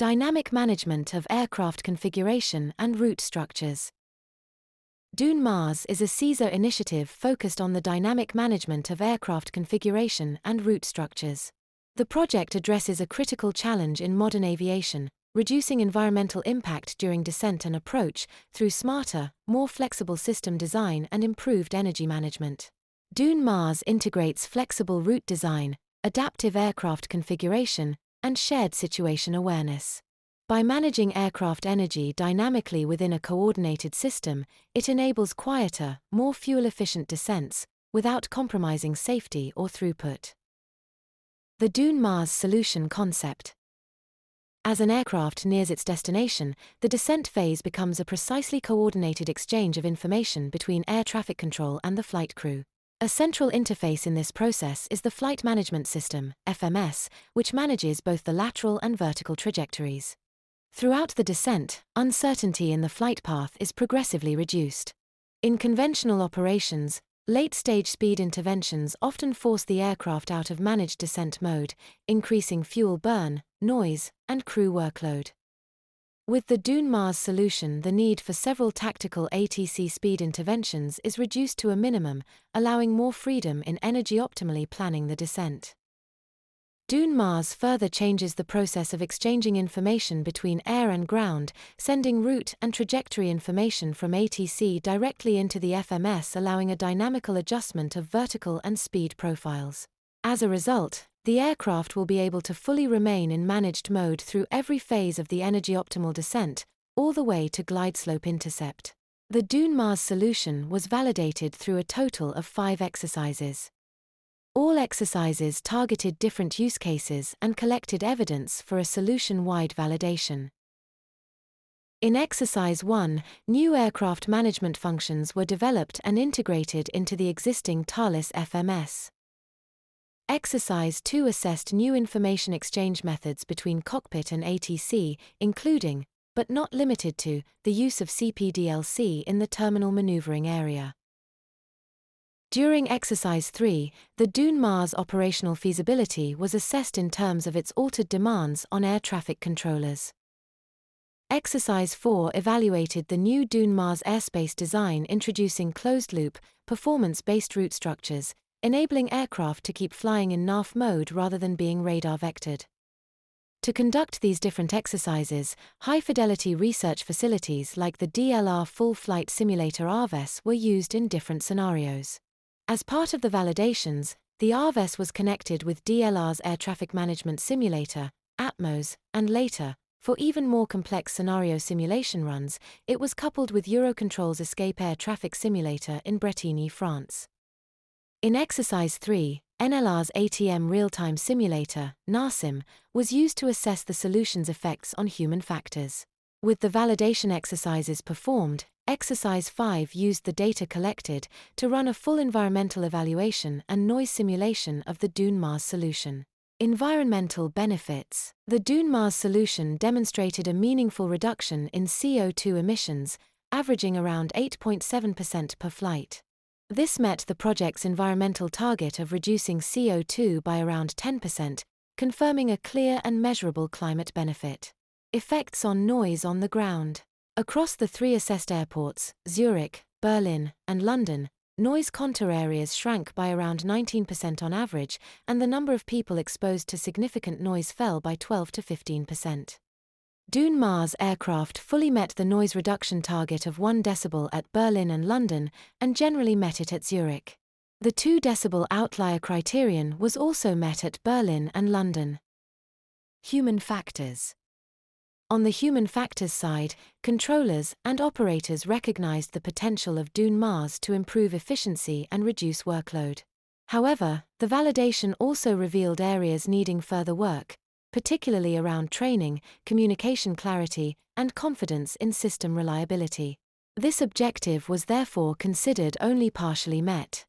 Dynamic management of aircraft configuration and route structures. DYNMARS is a SESAR initiative focused on the dynamic management of aircraft configuration and route structures. The project addresses a critical challenge in modern aviation, reducing environmental impact during descent and approach through smarter, more flexible system design and improved energy management. DYNMARS integrates flexible route design, adaptive aircraft configuration, and shared situation awareness. By managing aircraft energy dynamically within a coordinated system, it enables quieter, more fuel-efficient descents, without compromising safety or throughput. The DYNMARS solution concept. As an aircraft nears its destination, the descent phase becomes a precisely coordinated exchange of information between air traffic control and the flight crew. A central interface in this process is the Flight Management System, FMS, which manages both the lateral and vertical trajectories. Throughout the descent, uncertainty in the flight path is progressively reduced. In conventional operations, late-stage speed interventions often force the aircraft out of managed descent mode, increasing fuel burn, noise, and crew workload. With the DYNMARS solution, the need for several tactical ATC speed interventions is reduced to a minimum, allowing more freedom in energy-optimally planning the descent. DYNMARS further changes the process of exchanging information between air and ground, sending route and trajectory information from ATC directly into the FMS, allowing a dynamical adjustment of vertical and speed profiles. As a result, the aircraft will be able to fully remain in managed mode through every phase of the energy-optimal descent, all the way to glide slope intercept. The DYNMARS solution was validated through a total of 5 exercises. All exercises targeted different use cases and collected evidence for a solution-wide validation. In Exercise 1, new aircraft management functions were developed and integrated into the existing Thales FMS. Exercise 2 assessed new information exchange methods between cockpit and ATC, including, but not limited to, the use of CPDLC in the terminal maneuvering area. During Exercise 3, the DYNMARS operational feasibility was assessed in terms of its altered demands on air traffic controllers. Exercise 4 evaluated the new DYNMARS airspace design, introducing closed-loop, performance-based route structures, enabling aircraft to keep flying in NAF mode rather than being radar-vectored. To conduct these different exercises, high-fidelity research facilities like the DLR Full Flight Simulator RVES were used in different scenarios. As part of the validations, the RVES was connected with DLR's Air Traffic Management Simulator, ATMOS, and later, for even more complex scenario simulation runs, it was coupled with Eurocontrol's Escape Air Traffic Simulator in Bretigny, France. In Exercise 3, NLR's ATM Real-Time Simulator, NARSIM, was used to assess the solution's effects on human factors. With the validation exercises performed, Exercise 5 used the data collected to run a full environmental evaluation and noise simulation of the DYNMARS solution. Environmental benefits. The DYNMARS solution demonstrated a meaningful reduction in CO2 emissions, averaging around 8.7% per flight. This met the project's environmental target of reducing CO2 by around 10%, confirming a clear and measurable climate benefit. Effects on noise on the ground. Across the 3 assessed airports, Zurich, Berlin, and London, noise contour areas shrank by around 19% on average, and the number of people exposed to significant noise fell by 12 to 15%. DYNMARS aircraft fully met the noise reduction target of 1 decibel at Berlin and London, and generally met it at Zurich. The 2 decibel outlier criterion was also met at Berlin and London. Human factors. On the human factors side, controllers and operators recognized the potential of DYNMARS to improve efficiency and reduce workload. However, the validation also revealed areas needing further work, particularly around training, communication clarity, and confidence in system reliability. This objective was therefore considered only partially met.